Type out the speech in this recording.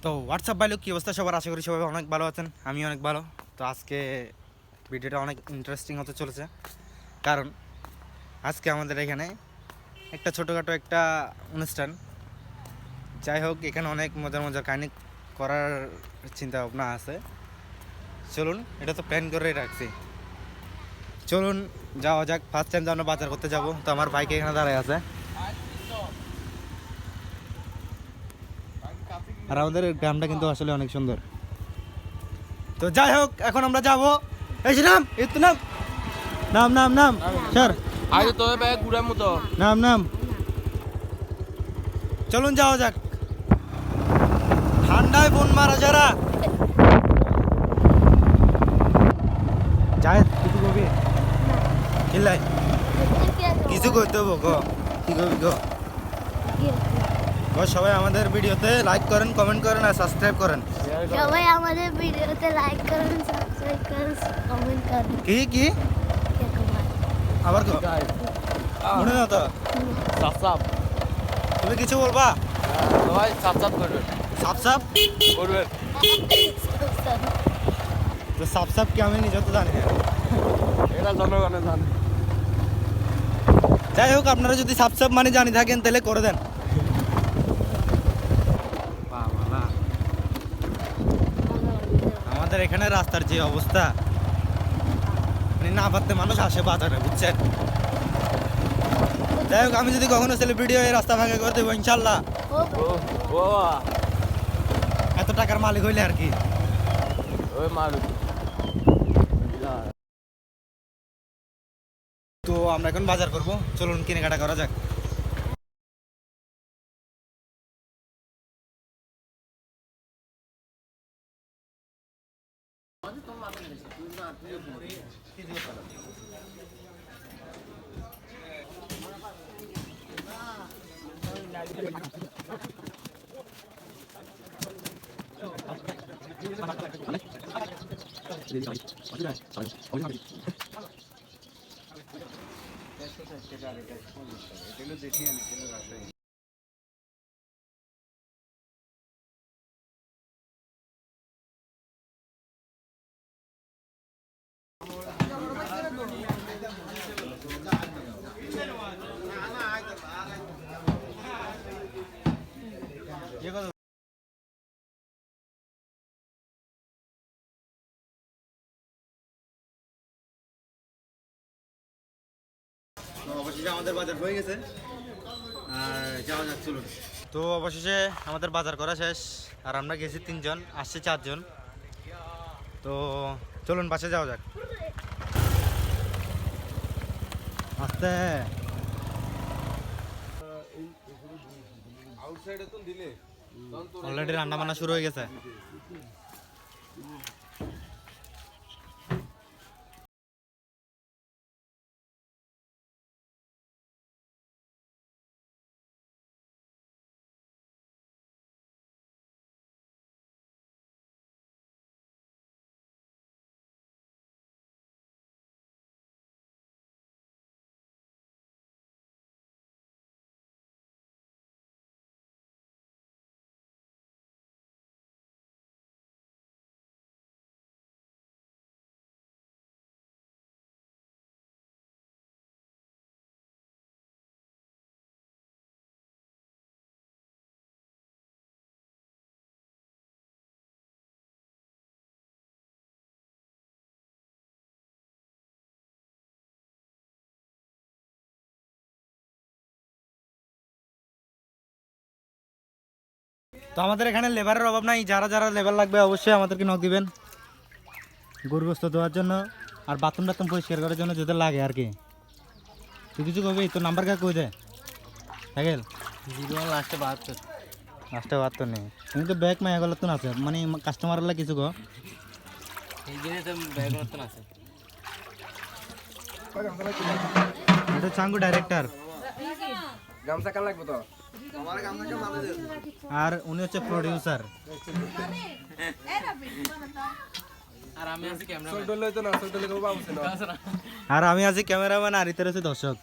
তো হোয়াটসঅ্যাপ ভাই, কী অবস্থা সবার? আশা করি সবাই অনেক ভালো আছেন, আমি অনেক ভালো। তো আজকে ভিডিওটা অনেক ইন্টারেস্টিং হতে চলেছে, কারণ আজকে আমাদের এখানে একটা ছোটোখাটো একটা অনুষ্ঠান। যাই হোক, এখানে অনেক মজার মজার কাহিনী করার চিন্তা ভাবনা আছে। চলুন, এটা তো প্ল্যান করেই রাখছি, চলুন যাওয়া যাক। ফার্স্ট টাইম তো আমরা বাজার করতে যাব, তো আমার বাইক এখানে দাঁড়ায় আছে। আর আমাদের গ্রামটা কিন্তু আসলে অনেক সুন্দর। তো যাই হোক, এখন আমরা যাবো। এই নাম, এই তো নাম, নাম নাম নাম স্যার, আগে তো ব্যাগ ঘুরার মতো নাম নাম। চলুন যাওয়া যাক। ঠান্ডায় বোন মারা যারা যায় কিছু কবি কিলাই কিছু করতে হবো গো, কি করবি গো? সবাই আমাদের ভিডিওতে লাইক করেন, কমেন্ট করেন আর সাবস্ক্রাইব করেন। সবাই আমাদের ভিডিওতে লাইক করেন, সাবস্ক্রাইব করেন, কমেন্ট করেন। কি কি আবার গো মনে না তো? সাপ সাপ তুমি কিছু বলবা? সবাই সাপ সাপ করবেন, সাপ সাপ করবেন। তো সাপ সাপ কি আমি নিজে তো জানি না, এটা জনগণে জানে। যাই হোক, আপনারা যদি সাপ সাপ মানে জানি থাকেন তাহলে করে দেন। আমাদের এখানে রাস্তার যে অবস্থা, মানে না পারতে মানুষ আসে বাজারে, বুঝছেন? যাই হোক, আমি যদি কখনো সেলিব্রিটি হয়ে রাস্তা ভাঙা করে দেবো ইনশাল্লাহ। ও এত টাকার মালিক হইলে আর কি। ওই মারু। তো আমরা এখন বাজার করব, চলুন কেনাকাটা করা যাক। অবশেষে আমাদের বাজার হয়ে গেছে আর যাওয়া যাক, চলুন। তো অবশেষে আমাদের বাজার করা শেষ, আর আমরা গেছি 3 জন, আসছে 4 জন। তো চলুন বাসে যাওয়া যাক। আস্তে অলরেডি রান্না বান্না শুরু হয়ে গেছে। তো আমাদের এখানে লেবারের অভাব নাই, যারা যারা লেবার লাগবে অবশ্যই আমাদেরকে নক দিবেন, গরু গোস্ত দেওয়ার জন্য আর বাথরুম টাথরুম পরিষ্কার করার জন্য যদি লাগে আর কি। তুই কিছু করবি? তোর নাম্বার কে কই দে থাকেল 01 লাস্টে 72 লাস্টে 72 নেই, তুমি তো ব্যাগ মায়া গেল তো আছে, মানে কাস্টমাররা কিছু গো এই দিনে তো ব্যাগ মতন আছে। এটা চাঙ্গু ডাইরেক্টর, গামছা কাল লাগবে তো আর উনি হচ্ছে প্রোডিউসার। আর আমি আছি ক্যামেরাম্যান, আর আমি আছি ক্যামেরাম্যান, আর ইতার হচ্ছে দর্শক।